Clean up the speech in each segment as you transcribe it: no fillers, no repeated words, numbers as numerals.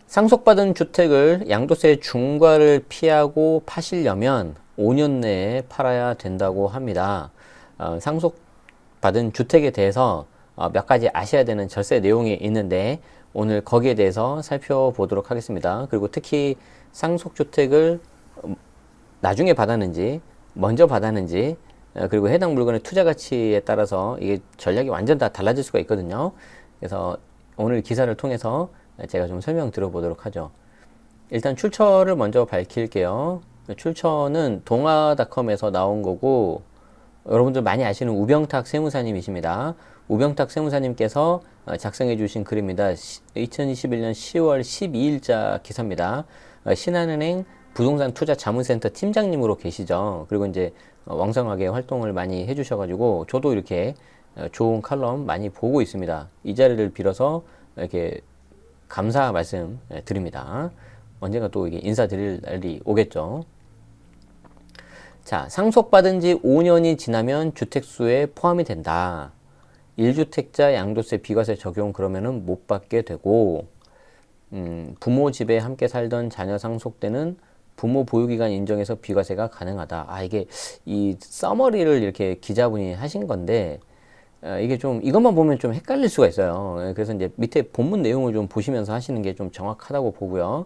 상속받은 주택을 양도세 중과를 피하고 파시려면 5년 내에 팔아야 된다고 합니다. 상속받은 주택에 대해서 몇 가지 아셔야 되는 절세 내용이 있는데 오늘 거기에 대해서 살펴보도록 하겠습니다. 그리고 특히 상속주택을 나중에 받았는지 먼저 받았는지 그리고 해당 물건의 투자 가치에 따라서 이게 전략이 완전 다 달라질 수가 있거든요. 그래서 오늘 기사를 통해서 제가 좀 설명 들어보도록 하죠. 일단 출처를 먼저 밝힐게요. 출처는 동아닷컴에서 나온 거고 여러분들 많이 아시는 우병탁 세무사님이십니다. 우병탁 세무사님께서 작성해 주신 글입니다. 2021년 10월 12일자 기사입니다. 신한은행 부동산 투자 자문센터 팀장님으로 계시죠. 그리고 이제 왕성하게 활동을 많이 해주셔가지고 저도 이렇게 좋은 칼럼 많이 보고 있습니다. 이 자리를 빌어서 이렇게 감사 말씀 드립니다. 언젠가 또 이게 인사드릴 날이 오겠죠. 자, 상속받은 지 5년이 지나면 주택수에 포함이 된다. 1주택자 양도세 비과세 적용 그러면은 못 받게 되고, 부모 집에 함께 살던 자녀 상속 때는 부모 보유기간 인정해서 비과세가 가능하다. 이게 이 서머리를 이렇게 기자분이 하신 건데, 이게 좀 이것만 보면 좀 헷갈릴 수가 있어요. 그래서 이제 밑에 본문 내용을 좀 보시면서 하시는 게 좀 정확하다고 보고요.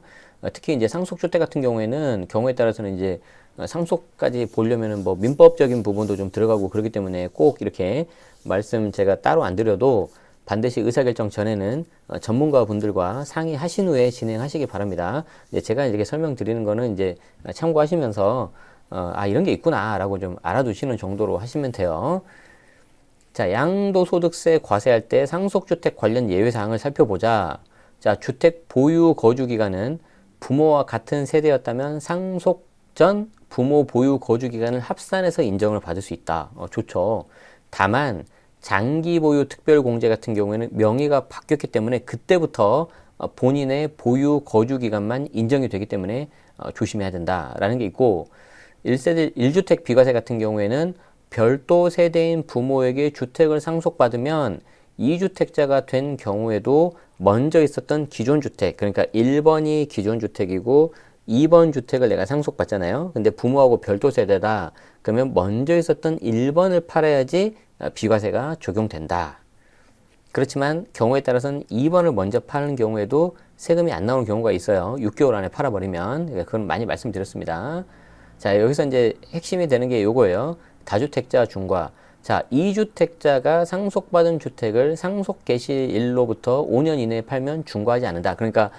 특히 이제 상속주택 같은 경우에는 경우에 따라서는 이제 상속까지 보려면은 뭐 민법적인 부분도 좀 들어가고 그렇기 때문에 꼭 이렇게 말씀 제가 따로 안 드려도 반드시 의사결정 전에는 전문가 분들과 상의하신 후에 진행하시기 바랍니다. 이제 제가 이렇게 설명드리는 거는 이제 참고하시면서 이런 게 있구나라고 좀 알아두시는 정도로 하시면 돼요. 자, 양도소득세 과세할 때 상속주택 관련 예외사항을 살펴보자. 자, 주택 보유 거주 기간은 부모와 같은 세대였다면 상속 전 부모 보유 거주 기간을 합산해서 인정을 받을 수 있다. 좋죠. 다만 장기 보유 특별 공제 같은 경우에는 명의가 바뀌었기 때문에 그때부터 본인의 보유 거주 기간만 인정이 되기 때문에 조심해야 된다라는 게 있고 1세대 1주택 비과세 같은 경우에는 별도 세대인 부모에게 주택을 상속받으면 2주택자가 된 경우에도 먼저 있었던 기존 주택, 그러니까 1번이 기존 주택이고 2번 주택을 내가 상속받잖아요. 근데 부모하고 별도 세대다. 그러면 먼저 있었던 1번을 팔아야지 비과세가 적용된다. 그렇지만 경우에 따라서는 2번을 먼저 파는 경우에도 세금이 안 나오는 경우가 있어요. 6개월 안에 팔아버리면. 그건 많이 말씀드렸습니다. 자, 여기서 이제 핵심이 되는 게 요거예요. 다주택자 중과. 자, 2주택자가 상속받은 주택을 상속 개시일로부터 5년 이내에 팔면 중과하지 않는다. 그러니까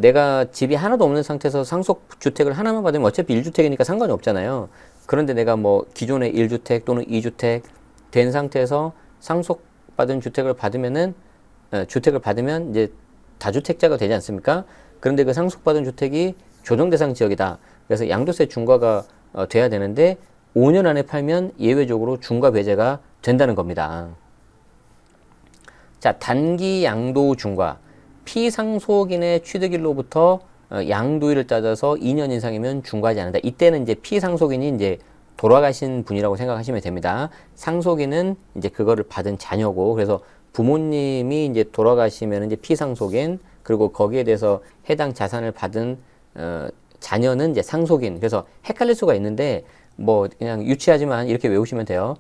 내가 집이 하나도 없는 상태에서 상속주택을 하나만 받으면 어차피 1주택이니까 상관이 없잖아요. 그런데 내가 뭐 기존의 1주택 또는 2주택 된 상태에서 상속받은 주택을 받으면 이제 다주택자가 되지 않습니까? 그런데 그 상속받은 주택이 조정대상 지역이다. 그래서 양도세 중과가 돼야 되는데 5년 안에 팔면 예외적으로 중과 배제가 된다는 겁니다. 자, 단기 양도 중과. 피상속인의 취득일로부터 양도일을 따져서 2년 이상이면 중과하지 않는다. 이때는 이제 피상속인이 이제 돌아가신 분이라고 생각하시면 됩니다. 상속인은 이제 그거를 받은 자녀고, 그래서 부모님이 이제 돌아가시면 이제 피상속인, 그리고 거기에 대해서 해당 자산을 받은 자녀는 이제 상속인. 그래서 헷갈릴 수가 있는데 뭐 그냥 유치하지만 이렇게 외우시면 돼요.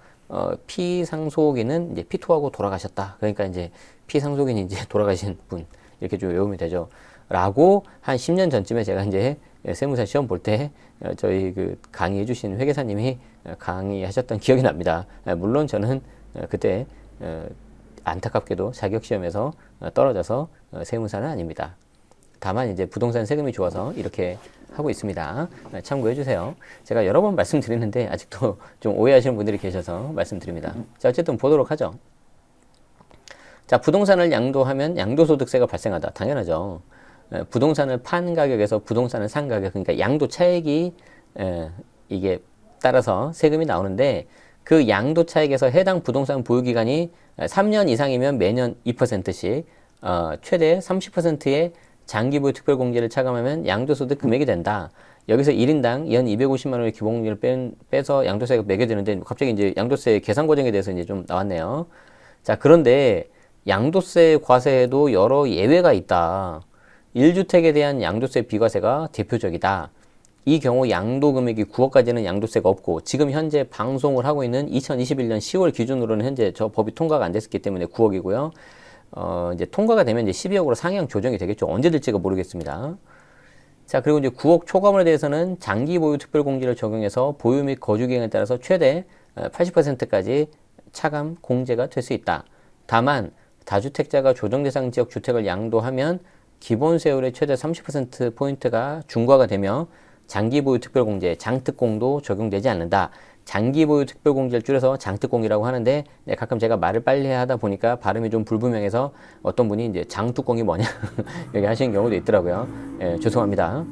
피상속인은 이제 피토하고 돌아가셨다. 그러니까 이제 피상속인이 이제 돌아가신 분. 이렇게 좀 외우면 되죠. 라고 한 10년 전쯤에 제가 이제 세무사 시험 볼 때 저희 그 강의해 주신 회계사님이 강의하셨던 기억이 납니다. 물론 저는 그때 안타깝게도 자격시험에서 떨어져서 세무사는 아닙니다. 다만 이제 부동산 세금이 좋아서 이렇게 하고 있습니다. 참고해 주세요. 제가 여러 번 말씀드리는데 아직도 좀 오해하시는 분들이 계셔서 말씀드립니다. 자, 어쨌든 보도록 하죠. 자, 부동산을 양도하면 양도소득세가 발생하다. 당연하죠. 부동산을 판 가격에서 부동산을 산 가격, 그러니까 양도 차익이 이게 따라서 세금이 나오는데 그 양도 차익에서 해당 부동산 보유기간이 3년 이상이면 매년 2%씩 최대 30%의 장기보유 특별공제를 차감하면 양도소득 금액이 된다. 여기서 1인당 연 250만 원의 기본공제를 빼서 양도세가 매게 되는데 갑자기 이제 양도세 계산 과정에 대해서 이제 좀 나왔네요. 자, 그런데 양도세 과세에도 여러 예외가 있다. 1주택에 대한 양도세 비과세가 대표적이다. 이 경우 양도금액이 9억까지는 양도세가 없고 지금 현재 방송을 하고 있는 2021년 10월 기준으로는 현재 저 법이 통과가 안 됐기 때문에 9억이고요. 이제 통과가 되면 이제 12억으로 상향 조정이 되겠죠. 언제 될지가 모르겠습니다. 자, 그리고 이제 9억 초과물에 대해서는 장기 보유 특별공제를 적용해서 보유 및 거주 기간에 따라서 최대 80%까지 차감 공제가 될 수 있다. 다만 다주택자가 조정 대상 지역 주택을 양도하면 기본 세율의 최대 30%포인트가 중과가 되며 장기 보유 특별공제, 장특공도 적용되지 않는다. 장기 보유 특별공제를 줄여서 장특공이라고 하는데 가끔 제가 말을 빨리 하다 보니까 발음이 좀 불분명해서 어떤 분이 이제 장특공이 뭐냐 여기 하시는 경우도 있더라고요. 예, 죄송합니다.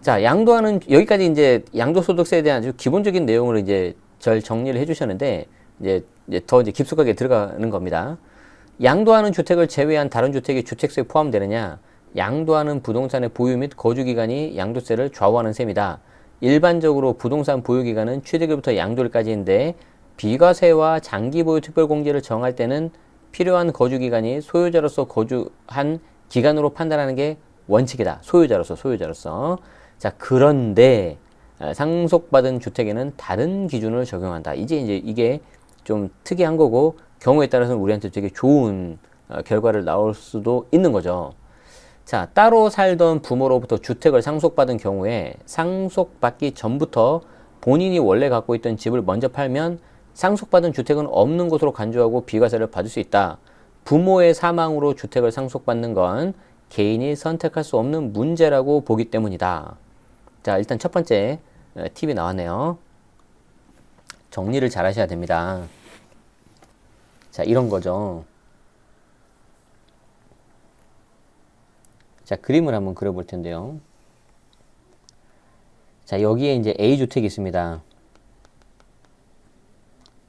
자, 양도하는 여기까지 이제 양도소득세에 대한 아주 기본적인 내용으로 이제 절 정리를 해주셨는데 이제 더 이제 깊숙하게 들어가는 겁니다. 양도하는 주택을 제외한 다른 주택이 주택수에 포함되느냐? 양도하는 부동산의 보유 및 거주 기간이 양도세를 좌우하는 셈이다. 일반적으로 부동산 보유 기간은 취득일부터 양도일까지인데 비과세와 장기 보유 특별공제를 정할 때는 필요한 거주 기간이 소유자로서 거주한 기간으로 판단하는 게 원칙이다. 소유자로서. 자, 그런데 상속받은 주택에는 다른 기준을 적용한다. 이제 이게 좀 특이한 거고 경우에 따라서는 우리한테 되게 좋은 결과를 나올 수도 있는 거죠. 자, 따로 살던 부모로부터 주택을 상속받은 경우에 상속받기 전부터 본인이 원래 갖고 있던 집을 먼저 팔면 상속받은 주택은 없는 곳으로 간주하고 비과세를 받을 수 있다. 부모의 사망으로 주택을 상속받는 건 개인이 선택할 수 없는 문제라고 보기 때문이다. 자, 일단 첫 번째 팁이 나왔네요. 정리를 잘 하셔야 됩니다. 자, 이런 거죠. 자, 그림을 한번 그려볼 텐데요. 자, 여기에 이제 A주택이 있습니다.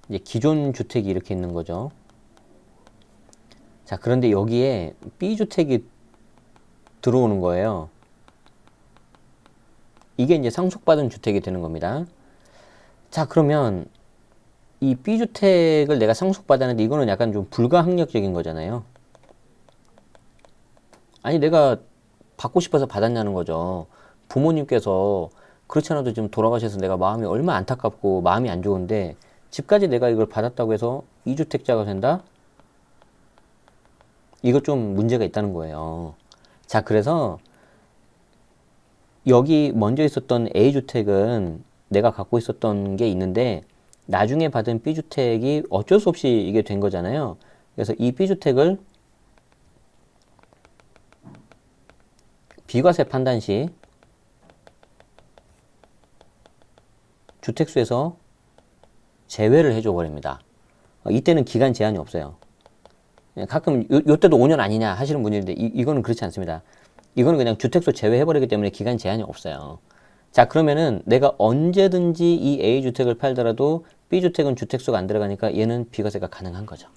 이제 기존 주택이 이렇게 있는 거죠. 자, 그런데 여기에 B주택이 들어오는 거예요. 이게 이제 상속받은 주택이 되는 겁니다. 자, 그러면 이 B주택을 내가 상속받았는데 이거는 약간 좀 불가항력적인 거잖아요. 아니, 내가 받고 싶어서 받았냐는 거죠. 부모님께서 그렇지 않아도 지금 돌아가셔서 내가 마음이 얼마나 안타깝고 마음이 안 좋은데 집까지 내가 이걸 받았다고 해서 2주택자가 된다? 이거 좀 문제가 있다는 거예요. 자, 그래서 여기 먼저 있었던 A주택은 내가 갖고 있었던 게 있는데 나중에 받은 B주택이 어쩔 수 없이 이게 된 거잖아요. 그래서 이 B주택을 비과세 판단 시 주택수에서 제외를 해줘 버립니다. 이때는 기간 제한이 없어요. 가끔 요때도 5년 아니냐 하시는 분인데 이거는 그렇지 않습니다. 이거는 그냥 주택수 제외해버리기 때문에 기간 제한이 없어요. 자, 그러면은 내가 언제든지 이 A주택을 팔더라도 B주택은 주택수가 안 들어가니까 얘는 비과세가 가능한 거죠.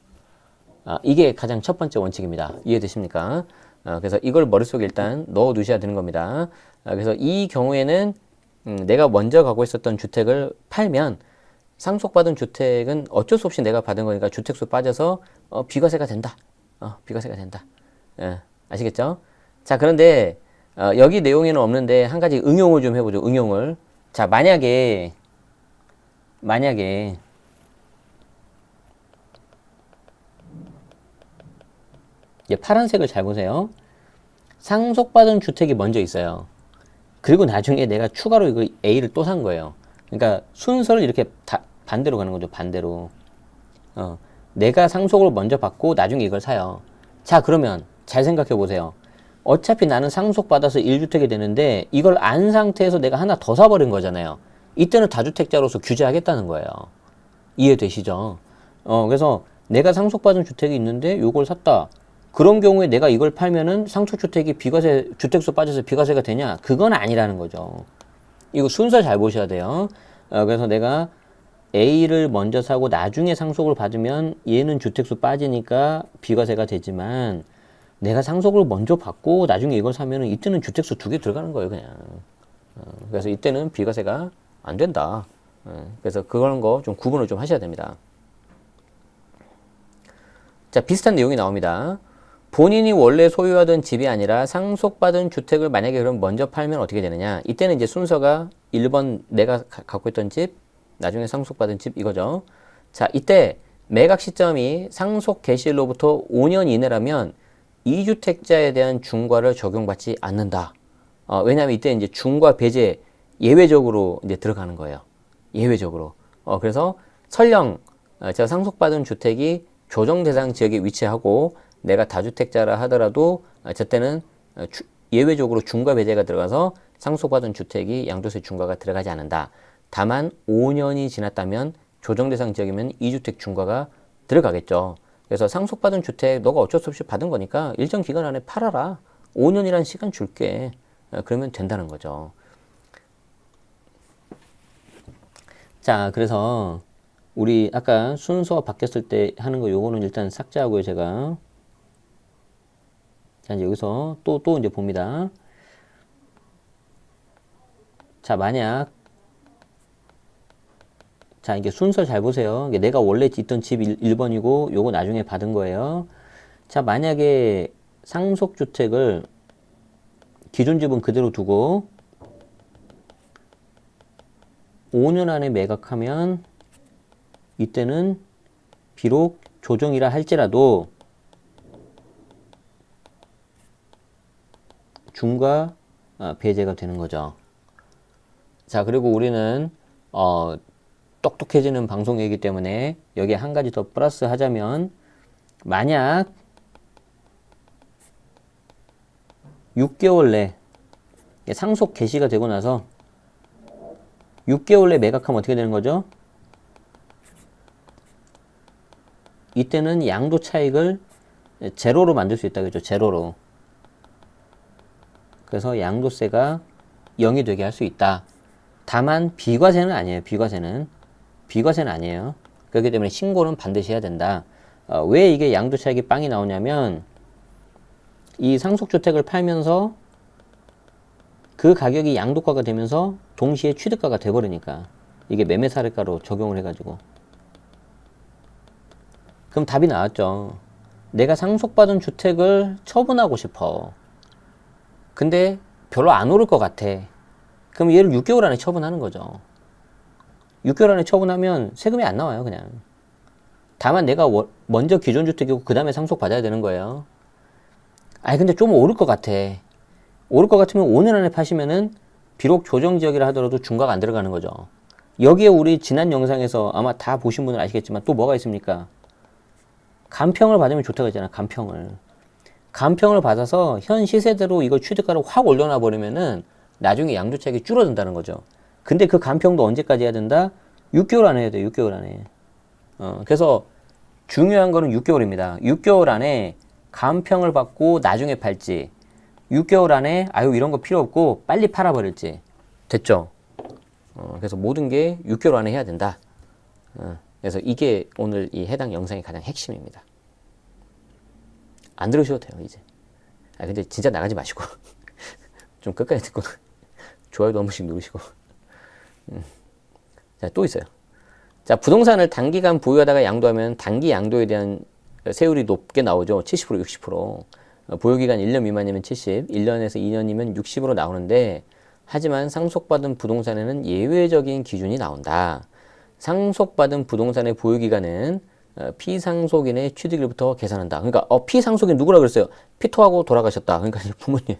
이게 가장 첫 번째 원칙입니다. 이해되십니까? 그래서 이걸 머릿속에 일단 넣어 두셔야 되는 겁니다. 그래서 이 경우에는 내가 먼저 갖고 있었던 주택을 팔면 상속받은 주택은 어쩔 수 없이 내가 받은 거니까 주택수 빠져서 비과세가 된다. 비과세가 된다. 아시겠죠? 자, 그런데 여기 내용에는 없는데 한 가지 응용을 좀 해보죠. 응용을. 자, 만약에 이제 파란색을 잘 보세요. 상속받은 주택이 먼저 있어요. 그리고 나중에 내가 추가로 이거 A를 또 산 거예요. 그러니까 순서를 이렇게 반대로 가는 거죠. 반대로. 내가 상속을 먼저 받고 나중에 이걸 사요. 자, 그러면 잘 생각해 보세요. 어차피 나는 상속받아서 1주택이 되는데 이걸 안 상태에서 내가 하나 더 사버린 거잖아요. 이때는 다주택자로서 규제하겠다는 거예요. 이해되시죠? 그래서 내가 상속받은 주택이 있는데 이걸 샀다. 그런 경우에 내가 이걸 팔면은 상속주택이 비과세, 주택수 빠져서 비과세가 되냐? 그건 아니라는 거죠. 이거 순서 잘 보셔야 돼요. 그래서 내가 A를 먼저 사고 나중에 상속을 받으면 얘는 주택수 빠지니까 비과세가 되지만 내가 상속을 먼저 받고 나중에 이걸 사면은 이때는 주택수 2개 들어가는 거예요, 그냥. 그래서 이때는 비과세가 안 된다. 그래서 그런 거 좀 구분을 좀 하셔야 됩니다. 자, 비슷한 내용이 나옵니다. 본인이 원래 소유하던 집이 아니라 상속받은 주택을 만약에 그럼 먼저 팔면 어떻게 되느냐? 이때는 이제 순서가 1번 내가 갖고 있던 집, 나중에 상속받은 집 이거죠. 자, 이때 매각 시점이 상속 개시일로부터 5년 이내라면 2주택자에 대한 중과를 적용받지 않는다. 왜냐하면 이때 이제 중과 배제 예외적으로 이제 들어가는 거예요. 예외적으로. 그래서 설령 제가 상속받은 주택이 조정 대상 지역에 위치하고 내가 다주택자라 하더라도 저 때는 예외적으로 중과 배제가 들어가서 상속받은 주택이 양도세 중과가 들어가지 않는다. 다만 5년이 지났다면 조정 대상 지역이면 2주택 중과가 들어가겠죠. 그래서 상속받은 주택 너가 어쩔 수 없이 받은 거니까 일정 기간 안에 팔아라. 5년이라는 시간 줄게. 그러면 된다는 거죠. 자, 그래서 우리 아까 순서 바뀌었을 때 하는 거 요거는 일단 삭제하고요, 제가. 자, 이제 여기서 또 이제 봅니다. 자, 만약 자, 이게 순서 잘 보세요. 이게 내가 원래 있던 집 1번이고 요거 나중에 받은 거예요. 자, 만약에 상속주택을 기존 집은 그대로 두고 5년 안에 매각하면 이때는 비록 조정이라 할지라도 중과 배제가 되는 거죠. 자, 그리고 우리는 똑똑해지는 방송이기 때문에 여기에 한 가지 더 플러스 하자면 만약 6개월 내 상속 개시가 되고 나서 6개월 내 매각하면 어떻게 되는 거죠? 이때는 양도 차익을 제로로 만들 수 있다 그죠? 제로로. 그래서 양도세가 0이 되게 할 수 있다. 다만 비과세는 아니에요. 비과세는 아니에요. 그렇기 때문에 신고는 반드시 해야 된다. 왜 이게 양도 차익이 빵이 나오냐면 이 상속주택을 팔면서 그 가격이 양도가가 되면서 동시에 취득가가 돼버리니까 이게 매매사례가로 적용을 해가지고 그럼 답이 나왔죠. 내가 상속받은 주택을 처분하고 싶어. 근데 별로 안 오를 것 같아. 그럼 얘를 6개월 안에 처분하는 거죠. 6개월 안에 처분하면 세금이 안 나와요, 그냥. 다만 내가 먼저 기존주택이고 그 다음에 상속받아야 되는 거예요. 아니 근데 좀 오를 것 같아. 오를 것 같으면 5년 안에 파시면은 비록 조정지역이라 하더라도 중과가 안 들어가는 거죠. 여기에 우리 지난 영상에서 아마 다 보신 분은 아시겠지만 또 뭐가 있습니까? 감평을 받으면 좋다고 했잖아. 감평을 받아서 현 시세대로 이걸 취득가를 확 올려놔 버리면은 나중에 양도차익이 줄어든다는 거죠. 근데 그 감평도 언제까지 해야 된다? 6개월 안에 해야 돼. 6개월 안에. 그래서 중요한 거는 6개월입니다. 6개월 안에 감평을 받고 나중에 팔지 6개월 안에 아유 이런 거 필요 없고 빨리 팔아버릴지. 됐죠? 그래서 모든 게 6개월 안에 해야 된다. 그래서 이게 오늘 이 해당 영상의 가장 핵심입니다. 안 들으셔도 돼요 이제. 근데 진짜 나가지 마시고 좀 끝까지 듣고 좋아요도 한 번씩 누르시고. 자, 또 있어요. 자, 부동산을 단기간 보유하다가 양도하면 단기 양도에 대한 세율이 높게 나오죠. 70%, 60%. 보유기간 1년 미만이면 70, 1년에서 2년이면 60으로 나오는데 하지만 상속받은 부동산에는 예외적인 기준이 나온다. 상속받은 부동산의 보유기간은 피상속인의 취득일부터 계산한다. 그러니까 피상속인 누구라 그랬어요? 피토하고 돌아가셨다. 그러니까 부모님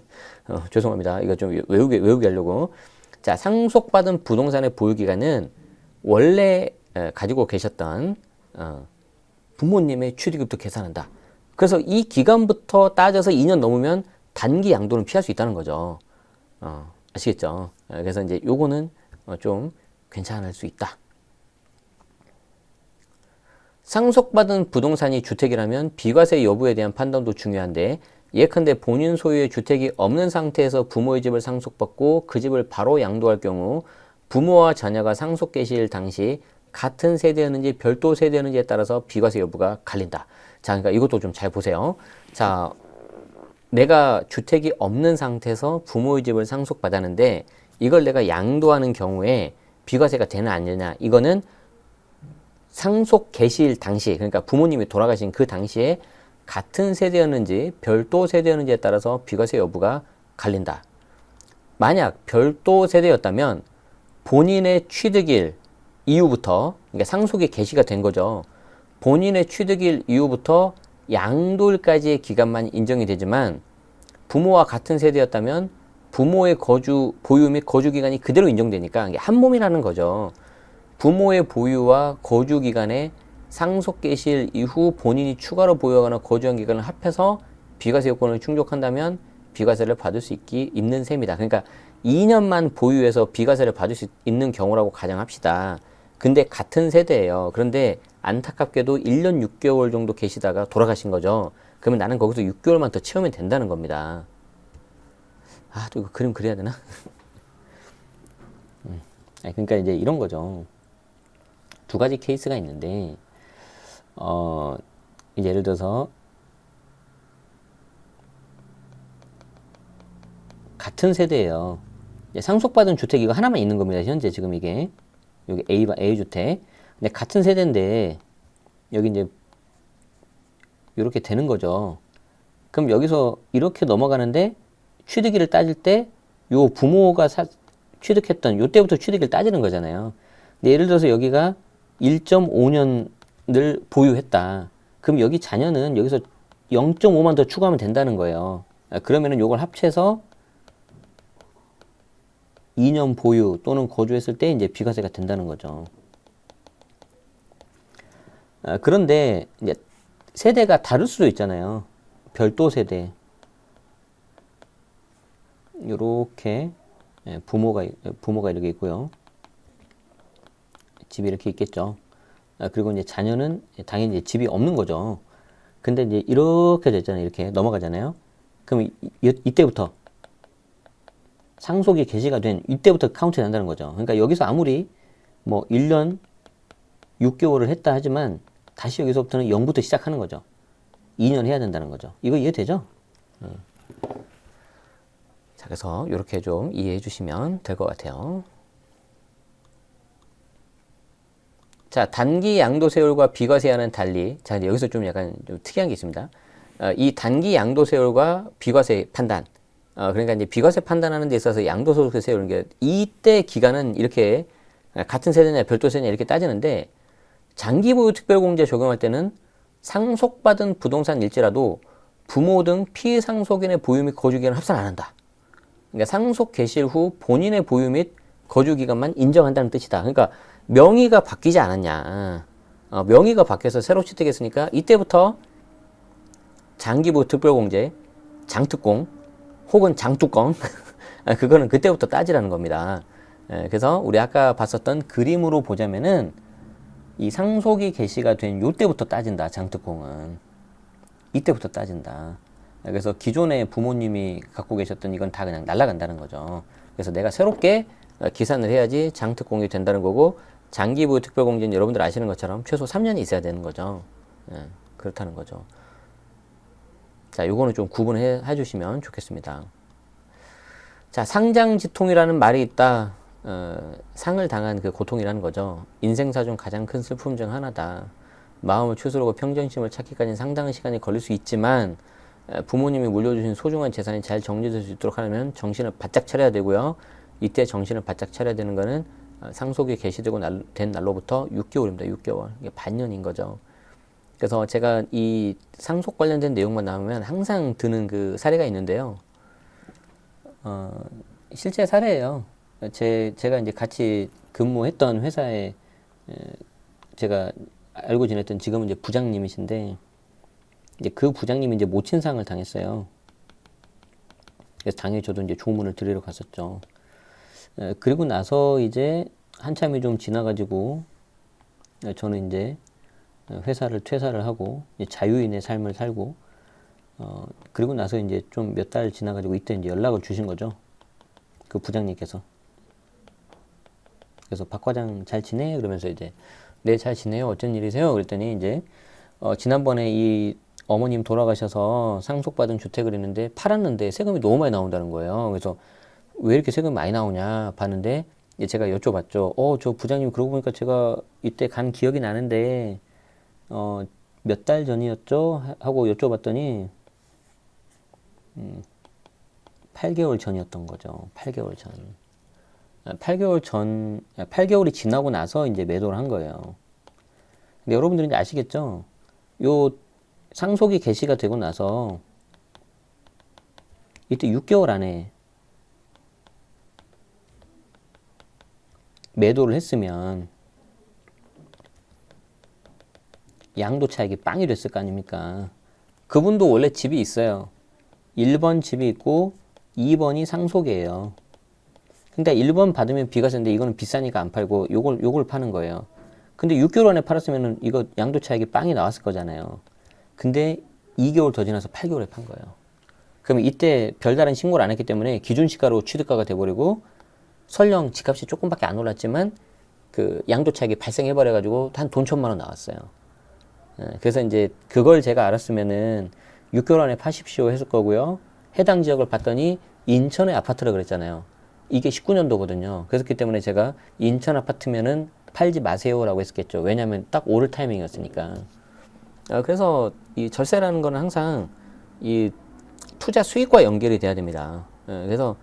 죄송합니다. 이거 좀 외우게 하려고. 자, 상속받은 부동산의 보유기간은 원래 가지고 계셨던 부모님의 취득일부터 계산한다. 그래서 이 기간부터 따져서 2년 넘으면 단기 양도는 피할 수 있다는 거죠. 아시겠죠? 그래서 이제 요거는 좀 괜찮을 수 있다. 상속받은 부동산이 주택이라면 비과세 여부에 대한 판단도 중요한데 예컨대 본인 소유의 주택이 없는 상태에서 부모의 집을 상속받고 그 집을 바로 양도할 경우 부모와 자녀가 상속 개시일 당시 같은 세대였는지 별도 세대였는지에 따라서 비과세 여부가 갈린다. 자, 그러니까 이것도 좀 잘 보세요. 자, 내가 주택이 없는 상태에서 부모의 집을 상속받았는데 이걸 내가 양도하는 경우에 비과세가 되나 안 되냐. 이거는 상속 개시일 당시, 그러니까 부모님이 돌아가신 그 당시에 같은 세대였는지 별도 세대였는지에 따라서 비과세 여부가 갈린다. 만약 별도 세대였다면 본인의 취득일 이후부터, 그러니까 상속이 개시가 된 거죠. 본인의 취득일 이후부터 양도일까지의 기간만 인정이 되지만 부모와 같은 세대였다면 부모의 보유 및 거주 기간이 그대로 인정되니까 이게 한 몸이라는 거죠. 부모의 보유와 거주 기간에 상속 개시일 이후 본인이 추가로 보유하거나 거주한 기간을 합해서 비과세 요건을 충족한다면 비과세를 받을 수 있는 셈이다. 그러니까 2년만 보유해서 비과세를 받을 수 있는 경우라고 가정합시다. 근데 같은 세대예요. 그런데 안타깝게도 1년 6개월 정도 계시다가 돌아가신 거죠. 그러면 나는 거기서 6개월만 더 채우면 된다는 겁니다. 아, 또 이거 그림 그려야 되나? 그러니까 이제 이런 거죠. 두 가지 케이스가 있는데, 예를 들어서 같은 세대예요. 상속받은 주택 이거 하나만 있는 겁니다. 현재 지금 이게 여기 A 주택. 근데 같은 세대인데 여기 이제 이렇게 되는 거죠. 그럼 여기서 이렇게 넘어가는데 취득일을 따질 때 요 부모가 취득했던 요 때부터 취득일을 따지는 거잖아요. 근데 예를 들어서 여기가 1.5년을 보유했다. 그럼 여기 자녀는 여기서 0.5만 더 추가하면 된다는 거예요. 그러면은 요걸 합쳐서 2년 보유 또는 거주했을 때 이제 비과세가 된다는 거죠. 그런데 이제 세대가 다를 수도 있잖아요. 별도 세대. 요렇게 부모가 이렇게 있고요. 집이 이렇게 있겠죠. 그리고 이제 자녀는 당연히 이제 집이 없는 거죠. 근데 이제 이렇게 됐잖아요. 이렇게 넘어가잖아요. 그럼 이때부터 상속이 개시가 된 이때부터 카운트 된다는 거죠. 그러니까 여기서 아무리 뭐 1년 6개월을 했다 하지만 다시 여기서부터는 0부터 시작하는 거죠. 2년 해야 된다는 거죠. 이거 이해되죠? 자, 그래서 이렇게 좀 이해해 주시면 될 것 같아요. 자, 단기 양도세율과 비과세와는 달리, 자, 여기서 좀 약간 좀 특이한 게 있습니다. 이 단기 양도세율과 비과세 판단, 그러니까 이제 비과세 판단하는 데 있어서 양도소득세 세우는 게 이때 기간은 이렇게 같은 세대냐 별도 세대냐 이렇게 따지는데 장기 보유 특별공제 적용할 때는 상속받은 부동산 일지라도 부모 등 피상속인의 보유 및 거주 기간을 합산 안 한다. 그러니까 상속 개시일 후 본인의 보유 및 거주 기간만 인정한다는 뜻이다. 그러니까 명의가 바뀌지 않았냐. 명의가 바뀌어서 새로 취득했으니까 이때부터 장기 보유 특별공제, 장특공 혹은 장뚜껑 그거는 그때부터 따지라는 겁니다. 그래서 우리 아까 봤었던 그림으로 보자면은 이 상속이 개시가 된 요때부터 따진다. 장특공은 이때부터 따진다. 그래서 기존에 부모님이 갖고 계셨던 이건 다 그냥 날아간다는 거죠. 그래서 내가 새롭게 기산을 해야지 장특공이 된다는 거고, 장기 보유 특별공제는 여러분들 아시는 것처럼 최소 3년이 있어야 되는 거죠. 그렇다는 거죠. 자, 요거는 좀 구분해 주시면 좋겠습니다. 자, 상장지통이라는 말이 있다. 상을 당한 그 고통이라는 거죠. 인생사 중 가장 큰 슬픔 중 하나다. 마음을 추스르고 평정심을 찾기까지는 상당한 시간이 걸릴 수 있지만 부모님이 물려주신 소중한 재산이 잘 정리될 수 있도록 하려면 정신을 바짝 차려야 되고요. 이때 정신을 바짝 차려야 되는 거는 상속이 개시되고 된 날로부터 6개월입니다. 6개월. 이게 반년인 거죠. 그래서 제가 이 상속 관련된 내용만 나오면 항상 드는 그 사례가 있는데요. 실제 사례예요. 제가 이제 같이 근무했던 회사에 제가 알고 지냈던 지금은 이제 부장님이신데, 이제 그 부장님이 이제 모친상을 당했어요. 그래서 당연히 저도 이제 조문을 드리러 갔었죠. 그리고 나서 이제 한참이 좀 지나가지고 저는 이제 회사를 퇴사를 하고 이제 자유인의 삶을 살고, 그리고 나서 이제 좀 몇 달 지나가지고 이때 이제 연락을 주신 거죠. 그 부장님께서. 그래서 박 과장 잘 지내? 그러면서 이제 네, 잘 지내요. 어쩐 일이세요? 그랬더니 이제 지난번에 이 어머님 돌아가셔서 상속받은 주택을 있는데 팔았는데 세금이 너무 많이 나온다는 거예요. 그래서 왜 이렇게 세금이 많이 나오냐 봤는데, 이제 제가 여쭤봤죠. 저 부장님 그러고 보니까 제가 이때 간 기억이 나는데 몇 달 전이었죠? 하고 여쭤봤더니 8개월 전이었던 거죠. 8개월 전. 8개월이 지나고 나서 이제 매도를 한 거예요. 근데 여러분들이 이제 아시겠죠? 요 상속이 개시가 되고 나서 이때 6개월 안에 매도를 했으면 양도 차익이 빵이 됐을 거 아닙니까? 그분도 원래 집이 있어요. 1번 집이 있고 2번이 상속이에요. 그러니까 1번 받으면 비과세인데 이거는 비싸니까 안 팔고 요걸 파는 거예요. 근데 6개월 안에 팔았으면은 이거 양도 차익이 빵이 나왔을 거잖아요. 근데 2개월 더 지나서 8개월에 판 거예요. 그러면 이때 별다른 신고를 안 했기 때문에 기준 시가로 취득가가 돼버리고 설령 집값이 조금밖에 안 올랐지만 그 양도 차익이 발생해버려가지고 한 돈 1,000만 원 나왔어요. 그래서 이제 그걸 제가 알았으면은 6개월 안에 파십시오 했을 거고요. 해당 지역을 봤더니 인천의 아파트라 그랬잖아요. 이게 19년도거든요. 그렇기 때문에 제가 인천 아파트면은 팔지 마세요라고 했었겠죠. 왜냐하면 딱 오를 타이밍이었으니까. 그래서 이 절세라는 거는 항상 이 투자 수익과 연결이 돼야 됩니다. 그래서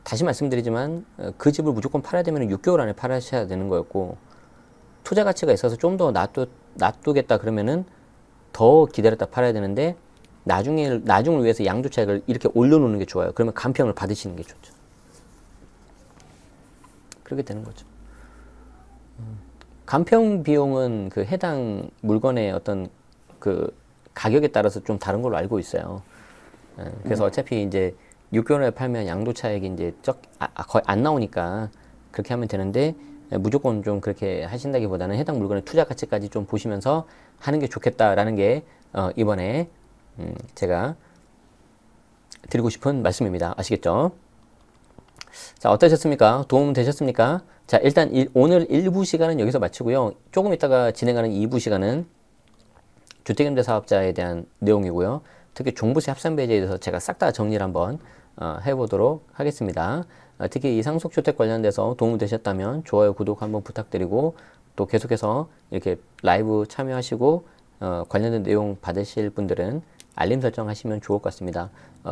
다시 말씀드리지만 그 집을 무조건 팔아야 되면 6개월 안에 팔아셔야 되는 거였고, 투자 가치가 있어서 좀 더 놔두겠다 그러면은 더 기다렸다 팔아야 되는데 나중을 위해서 양도 차익을 이렇게 올려놓는 게 좋아요. 그러면 간평을 받으시는 게 좋죠. 그렇게 되는 거죠. 간평 비용은 그 해당 물건의 어떤 그 가격에 따라서 좀 다른 걸로 알고 있어요. 그래서 어차피 이제 6개월에 팔면 양도 차익이 이제 거의 안 나오니까 그렇게 하면 되는데, 무조건 좀 그렇게 하신다기보다는 해당 물건의 투자 가치까지 좀 보시면서 하는 게 좋겠다라는 게 이번에 제가 드리고 싶은 말씀입니다. 아시겠죠? 자, 어떠셨습니까? 도움 되셨습니까? 자, 일단 오늘 1부 시간은 여기서 마치고요. 조금 있다가 진행하는 2부 시간은 주택임대 사업자에 대한 내용이고요. 특히 종부세 합산 배제에 대해서 제가 싹 다 정리를 한번 해보도록 하겠습니다. 특히 이 상속주택 관련돼서 도움 되셨다면 좋아요, 구독 한번 부탁드리고, 또 계속해서 이렇게 라이브 참여하시고 관련된 내용 받으실 분들은 알림 설정하시면 좋을 것 같습니다.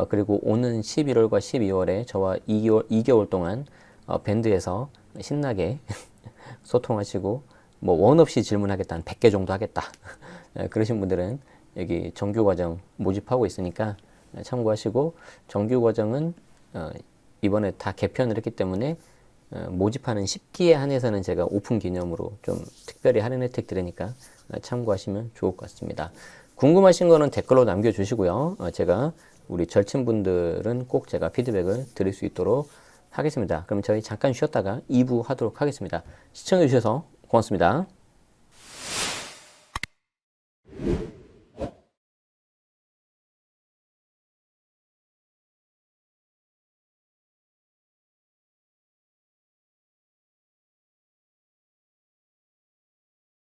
그리고 오는 11월과 12월에 저와 2개월 동안 밴드에서 신나게 소통하시고, 뭐 원 없이 질문하겠다, 한 100개 정도 하겠다 그러신 분들은 여기 정규과정 모집하고 있으니까 참고하시고, 정규과정은 이번에 다 개편을 했기 때문에 모집하는 10기에 한해서는 제가 오픈 기념으로 좀 특별히 할인 혜택 드리니까 참고하시면 좋을 것 같습니다. 궁금하신 거는 댓글로 남겨주시고요. 제가 우리 절친분들은 꼭 제가 피드백을 드릴 수 있도록 하겠습니다. 그럼 저희 잠깐 쉬었다가 2부 하도록 하겠습니다. 시청해주셔서 고맙습니다.